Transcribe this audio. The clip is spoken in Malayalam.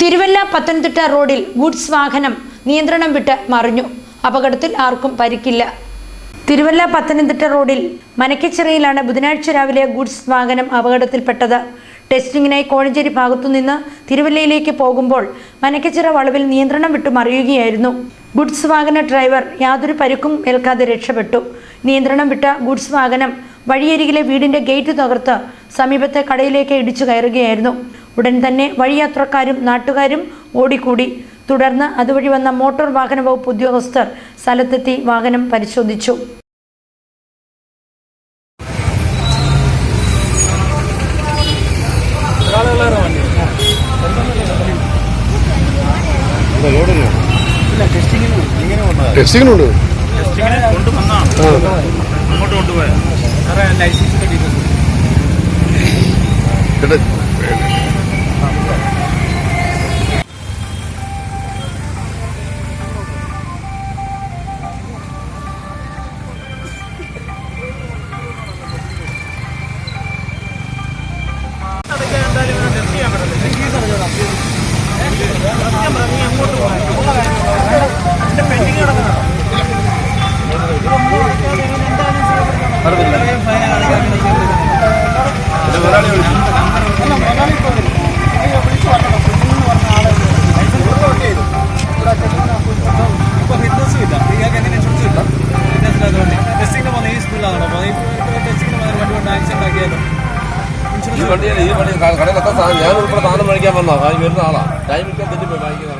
തിരുവല്ല പത്തനംതിട്ട റോഡിൽ ഗുഡ്സ് വാഹനം നിയന്ത്രണം വിട്ട് മറിഞ്ഞു. അപകടത്തിൽ ആർക്കും പരിക്കില്ല. തിരുവല്ല പത്തനംതിട്ട റോഡിൽ മനക്കച്ചിറയിലാണ് ബുധനാഴ്ച രാവിലെ ഗുഡ്സ് വാഹനം അപകടത്തിൽപ്പെട്ടത്. ടെസ്റ്റിങ്ങിനായി കോഴഞ്ചേരി ഭാഗത്തുനിന്ന് തിരുവല്ലയിലേക്ക് പോകുമ്പോൾ മനക്കച്ചിറ വളവിൽ നിയന്ത്രണം വിട്ടു മറിയുകയായിരുന്നു. ഗുഡ്സ് വാഹന ഡ്രൈവർ യാതൊരു പരിക്കും ഏൽക്കാതെ രക്ഷപ്പെട്ടു. നിയന്ത്രണം വിട്ട ഗുഡ്സ് വാഹനം വഴിയരികിലെ വീടിന്റെ ഗേറ്റ് തകർത്ത് സമീപത്തെ കടയിലേക്ക് ഇടിച്ചു കയറുകയായിരുന്നു. ഉടൻ തന്നെ വഴിയാത്രക്കാരും നാട്ടുകാരും ഓടിക്കൂടി. തുടർന്ന് അതുവഴി വന്ന മോട്ടോർ വാഹന വകുപ്പ് ഉദ്യോഗസ്ഥർ സ്ഥലത്തെത്തി വാഹനം പരിശോധിച്ചു. ഈ വണ്ടിയിൽ കടയിലൊക്കെ ഞാൻ ഉൾപ്പെടെ സാധനം മേടിക്കാൻ വന്നോ വരുന്ന ആളാ ടൈമിൽ തെറ്റി പോയി വാങ്ങിക്കുന്നത്.